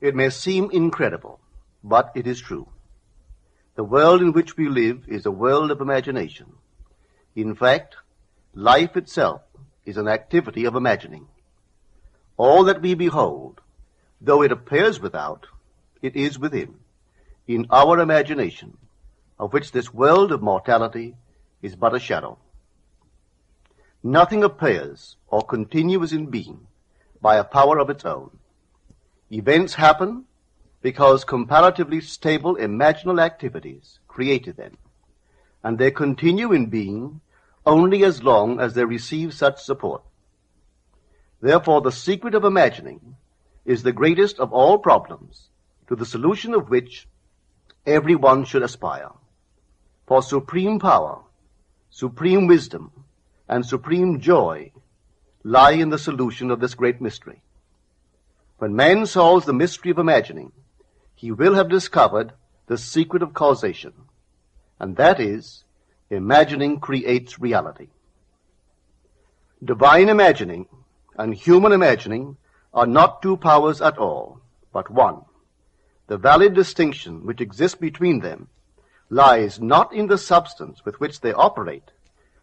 It may seem incredible, but it is true. The world in which we live is a world of imagination. In fact, life itself is an activity of imagining. All that we behold, though it appears without, it is within, in our imagination, of which this world of mortality is but a shadow. Nothing appears or continues in being by a power of its own. Events happen because comparatively stable imaginal activities created them, and they continue in being only as long as they receive such support. Therefore, the secret of imagining is the greatest of all problems, to the solution of which everyone should aspire. For supreme power, supreme wisdom, and supreme joy lie in the solution of this great mystery. When man solves the mystery of imagining, he will have discovered the secret of causation, and that is, imagining creates reality. Divine imagining and human imagining are not two powers at all, but one. The valid distinction which exists between them lies not in the substance with which they operate,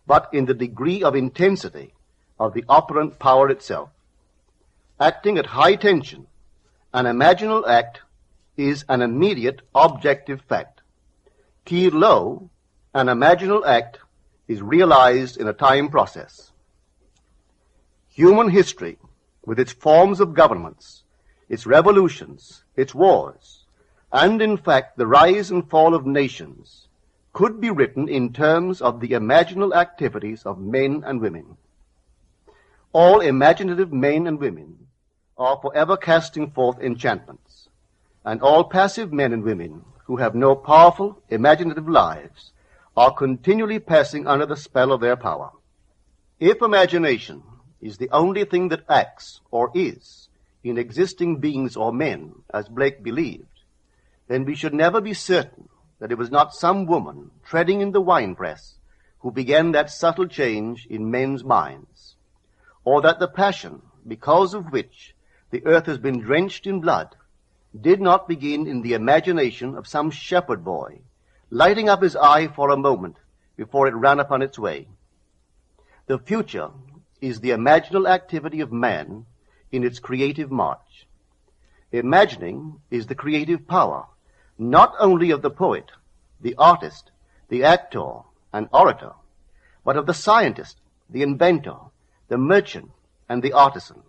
but in the degree of intensity of the operant power itself. Acting at high tension, an imaginal act is an immediate objective fact. Keyed low, an imaginal act is realized in a time process. Human history, with its forms of governments, its revolutions, its wars, and in fact the rise and fall of nations, could be written in terms of the imaginal activities of men and women. All imaginative men and women are forever casting forth enchantments, and all passive men and women who have no powerful, imaginative lives are continually passing under the spell of their power. If imagination is the only thing that acts, or is, in existing beings or men, as Blake believed, then we should never be certain that it was not some woman treading in the winepress who began that subtle change in men's minds, or that the passion, because of which the earth has been drenched in blood, did not begin in the imagination of some shepherd boy, lighting up his eye for a moment before it ran upon its way. The future is the imaginal activity of man in its creative march. Imagining is the creative power, not only of the poet, the artist, the actor, and orator, but of the scientist, the inventor, the merchant, and the artisan.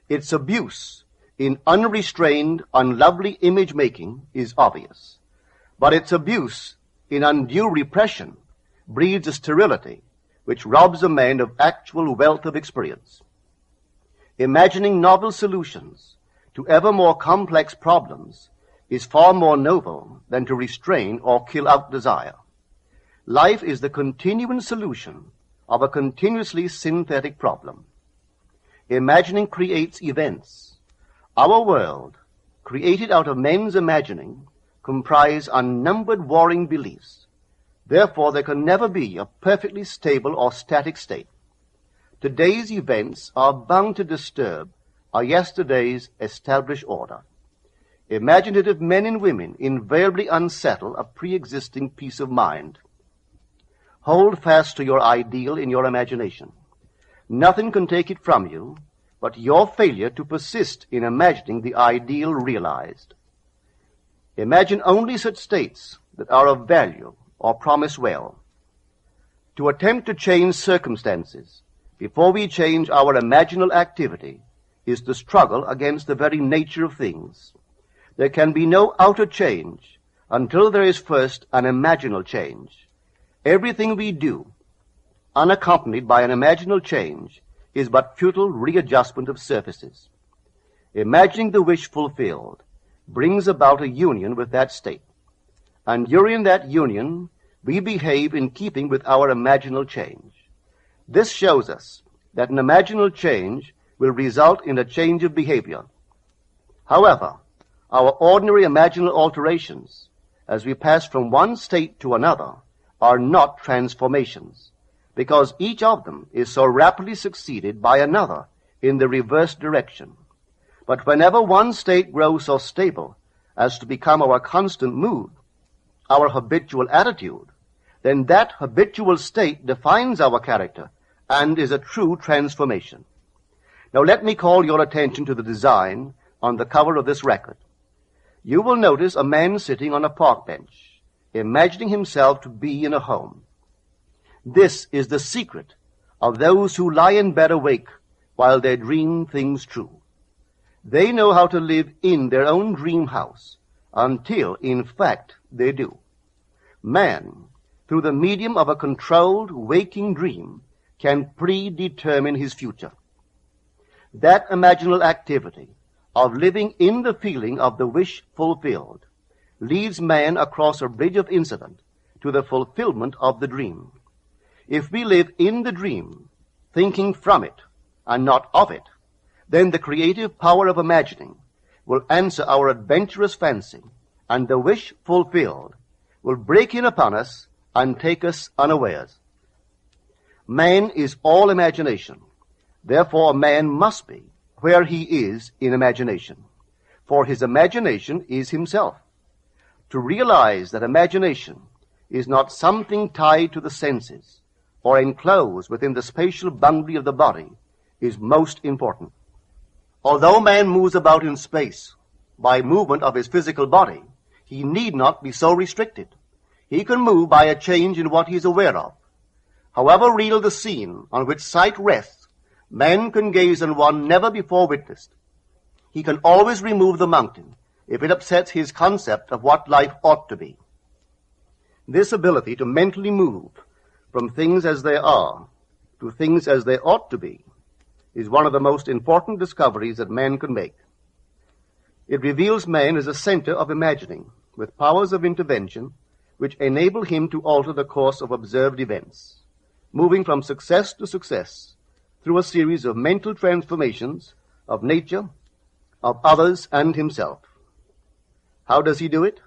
Its abuse in unrestrained, unlovely image-making is obvious, but its abuse in undue repression breeds a sterility which robs a man of actual wealth of experience. Imagining novel solutions to ever more complex problems is far more noble than to restrain or kill out desire. Life is the continuing solution of a continuously synthetic problem. Imagining creates events. Our world, created out of men's imagining, comprise unnumbered warring beliefs. Therefore, there can never be a perfectly stable or static state. Today's events are bound to disturb our yesterday's established order. Imaginative men and women invariably unsettle a pre-existing peace of mind. Hold fast to your ideal in your imagination. Nothing can take it from you but your failure to persist in imagining the ideal realized. Imagine only such states that are of value or promise well. To attempt to change circumstances before we change our imaginal activity is to struggle against the very nature of things. There can be no outer change until there is first an imaginal change. Everything we do, unaccompanied by an imaginal change, is but futile readjustment of surfaces. Imagining the wish fulfilled brings about a union with that state, and during that union we behave in keeping with our imaginal change. This shows us that an imaginal change will result in a change of behavior. However, our ordinary imaginal alterations, as we pass from one state to another, are not transformations, because each of them is so rapidly succeeded by another in the reverse direction. But whenever one state grows so stable as to become our constant mood, our habitual attitude, then that habitual state defines our character and is a true transformation. Now let me call your attention to the design on the cover of this record. You will notice a man sitting on a park bench, imagining himself to be in a home. This is the secret of those who lie in bed awake while they dream things true. They know how to live in their own dream house until, in fact, they do. Man, through the medium of a controlled waking dream, can predetermine his future. That imaginal activity of living in the feeling of the wish fulfilled leads man across a bridge of incident to the fulfillment of the dream. If we live in the dream, thinking from it and not of it, then the creative power of imagining will answer our adventurous fancy, and the wish fulfilled will break in upon us and take us unawares. Man is all imagination. Therefore, a man must be where he is in imagination, for his imagination is himself. To realize that imagination is not something tied to the senses or enclosed within the spatial boundary of the body is most important. Although man moves about in space by movement of his physical body, he need not be so restricted. He can move by a change in what he is aware of. However real the scene on which sight rests, man can gaze on one never before witnessed. He can always remove the mountain if it upsets his concept of what life ought to be. This ability to mentally move from things as they are to things as they ought to be is one of the most important discoveries that man can make. It reveals man as a center of imagining, with powers of intervention which enable him to alter the course of observed events, moving from success to success through a series of mental transformations of nature, of others, and himself. How does he do it?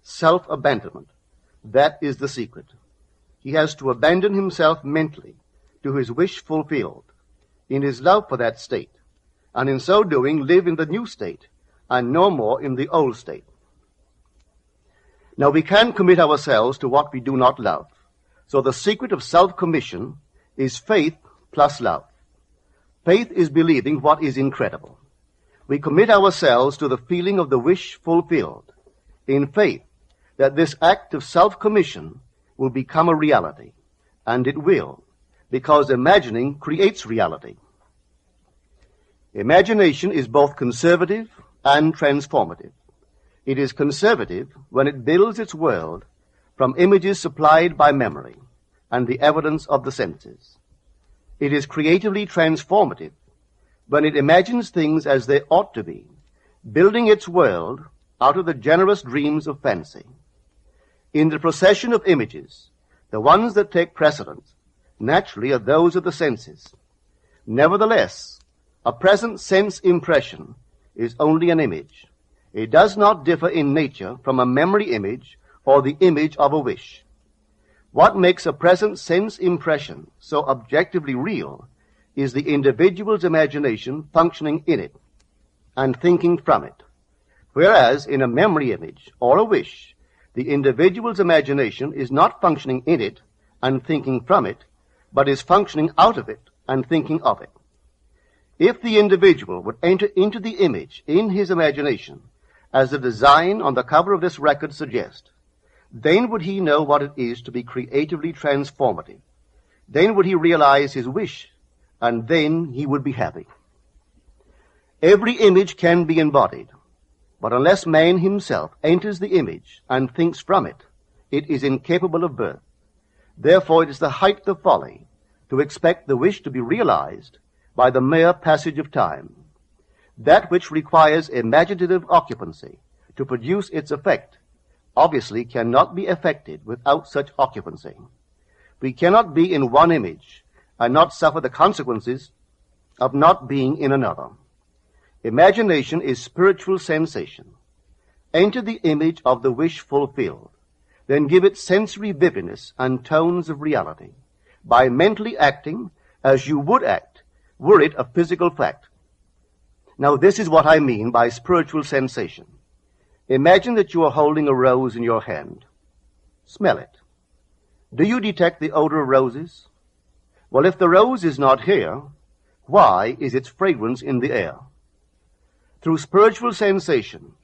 Self-abandonment. That is the secret. He has to abandon himself mentally to his wish fulfilled, in his love for that state, and in so doing live in the new state and no more in the old state. Now we can commit ourselves to what we do not love. So the secret of self-commission is faith plus love. Faith is believing what is incredible. We commit ourselves to the feeling of the wish fulfilled, in faith that this act of self-commission will become a reality, and it will, because imagining creates reality. Imagination is both conservative and transformative. It is conservative when it builds its world from images supplied by memory and the evidence of the senses. It is creatively transformative when it imagines things as they ought to be, building its world out of the generous dreams of fancy. In the procession of images, the ones that take precedence naturally are those of the senses. Nevertheless, a present sense impression is only an image. It does not differ in nature from a memory image or the image of a wish. What makes a present sense impression so objectively real is the individual's imagination functioning in it and thinking from it, whereas in a memory image or a wish, the individual's imagination is not functioning in it and thinking from it, but is functioning out of it and thinking of it. If the individual would enter into the image in his imagination, as the design on the cover of this record suggests, then would he know what it is to be creatively transformative. Then would he realize his wish, and then he would be happy. Every image can be embodied, but unless man himself enters the image and thinks from it, it is incapable of birth. Therefore it is the height of folly to expect the wish to be realized by the mere passage of time. That which requires imaginative occupancy to produce its effect obviously cannot be effected without such occupancy. We cannot be in one image and not suffer the consequences of not being in another. Imagination is spiritual sensation. Enter the image of the wish fulfilled, then give it sensory vividness and tones of reality by mentally acting as you would act were it a physical fact. Now, this is what I mean by spiritual sensation. Imagine that you are holding a rose in your hand. Smell it. Do you detect the odor of roses? Well, if the rose is not here, why is its fragrance in the air? Through spiritual sensation,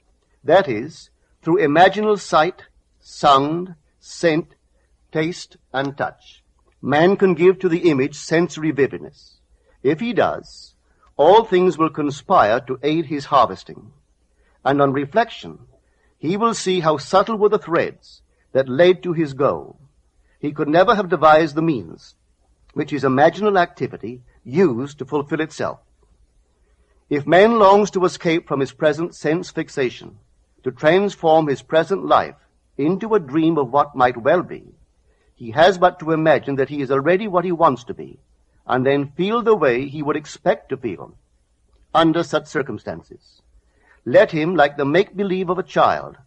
that is, through imaginal sight, sound, scent, taste, and touch, man can give to the image sensory vividness. If he does, all things will conspire to aid his harvesting. And on reflection, he will see how subtle were the threads that led to his goal. He could never have devised the means which his imaginal activity used to fulfill itself. If man longs to escape from his present sense fixation, to transform his present life into a dream of what might well be, he has but to imagine that he is already what he wants to be, and then feel the way he would expect to feel under such circumstances. Let him, like the make-believe of a child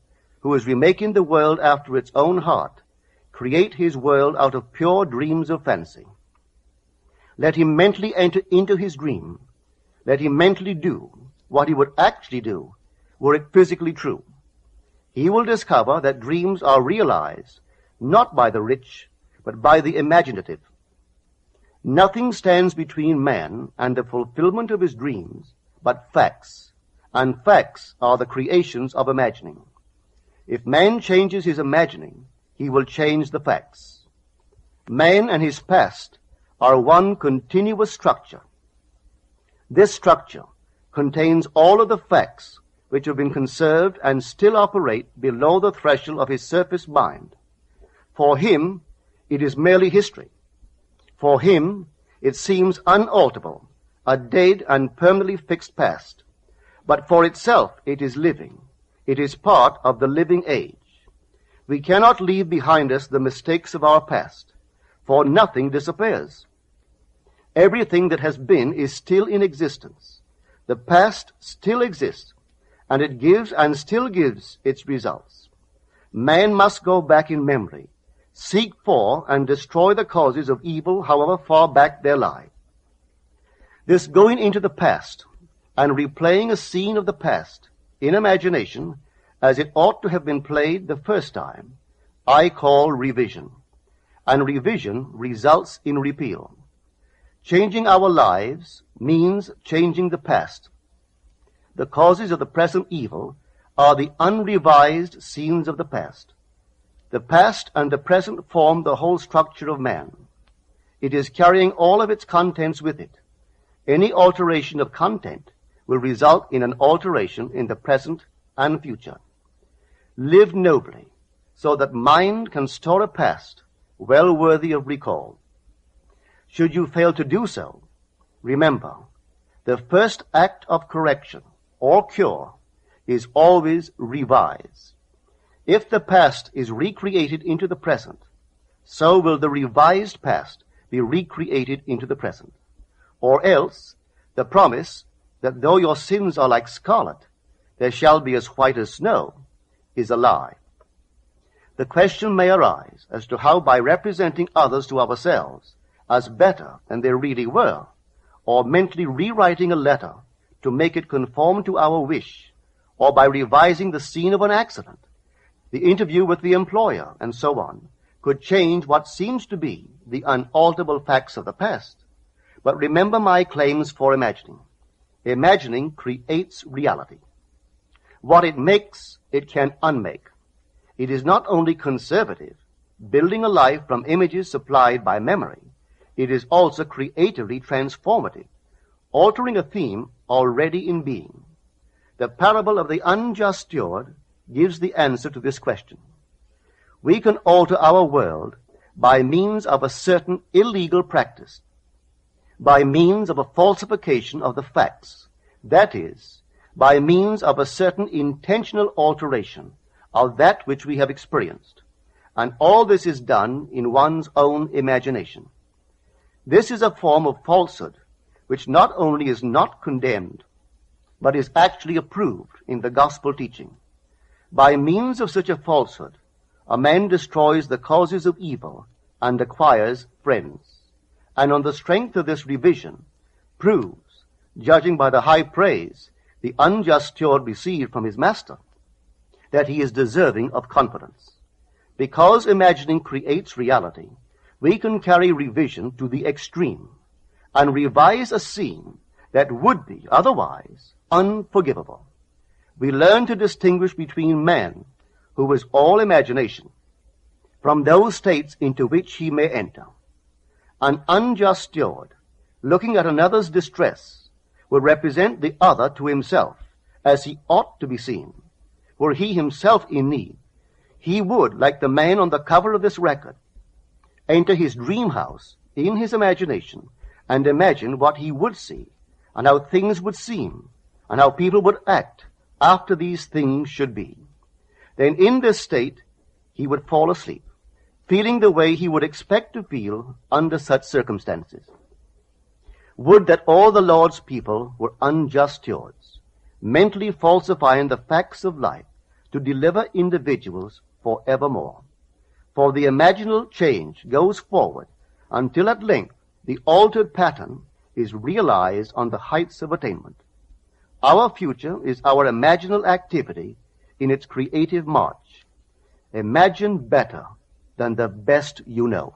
who is remaking the world after its own heart, create his world out of pure dreams of fancy. Let him mentally enter into his dream. Let him mentally do what he would actually do were it physically true. He will discover that dreams are realized not by the rich, but by the imaginative. Nothing stands between man and the fulfillment of his dreams but facts, and facts are the creations of imagining. If man changes his imagining, he will change the facts. Man and his past are one continuous structure. This structure contains all of the facts which have been conserved and still operate below the threshold of his surface mind. For him, it is merely history. For him, it seems unalterable, a dead and permanently fixed past. But for itself, it is living. It is part of the living age. We cannot leave behind us the mistakes of our past, for nothing disappears. Everything that has been is still in existence. The past still exists, and it gives and still gives its results. Man must go back in memory, seek for and destroy the causes of evil however far back they lie. This going into the past and replaying a scene of the past in imagination as it ought to have been played the first time, I call revision. And revision results in repeal. Changing our lives means changing the past. The causes of the present evil are the unrevised scenes of the past. The past and the present form the whole structure of man. It is carrying all of its contents with it. Any alteration of content will result in an alteration in the present and future. Live nobly, so that mind can store a past well worthy of recall. Should you fail to do so, remember, the first act of correction or cure is always revise. If the past is recreated into the present, so will the revised past be recreated into the present. Or else, the promise that though your sins are like scarlet, they shall be as white as snow, is a lie. The question may arise as to how by representing others to ourselves as better than they really were, or mentally rewriting a letter to make it conform to our wish, or by revising the scene of an accident, the interview with the employer, and so on, could change what seems to be the unalterable facts of the past. But remember my claims for imagining. Imagining creates reality. What it makes, it can unmake. It is not only conservative, building a life from images supplied by memory. It is also creatively transformative, altering a theme already in being. The parable of the unjust steward gives the answer to this question. We can alter our world by means of a certain illegal practice, by means of a falsification of the facts, that is, by means of a certain intentional alteration of that which we have experienced. And all this is done in one's own imagination. This is a form of falsehood which not only is not condemned, but is actually approved in the gospel teaching. By means of such a falsehood, a man destroys the causes of evil and acquires friends, and on the strength of this revision proves, judging by the high praise the unjust steward received from his master, that he is deserving of confidence. Because imagining creates reality, we can carry revision to the extreme and revise a scene that would be otherwise unforgivable. We learn to distinguish between man, who is all imagination, from those states into which he may enter. An unjust steward, looking at another's distress, would represent the other to himself as he ought to be seen. Were he himself in need, he would, like the man on the cover of this record, enter his dream house in his imagination and imagine what he would see and how things would seem and how people would act after these things should be. Then in this state he would fall asleep, feeling the way he would expect to feel under such circumstances. Would that all the Lord's people were unjust stewards, mentally falsifying the facts of life to deliver individuals forevermore. For the imaginal change goes forward until at length the altered pattern is realized on the heights of attainment. Our future is our imaginal activity in its creative march. Imagine better than the best you know.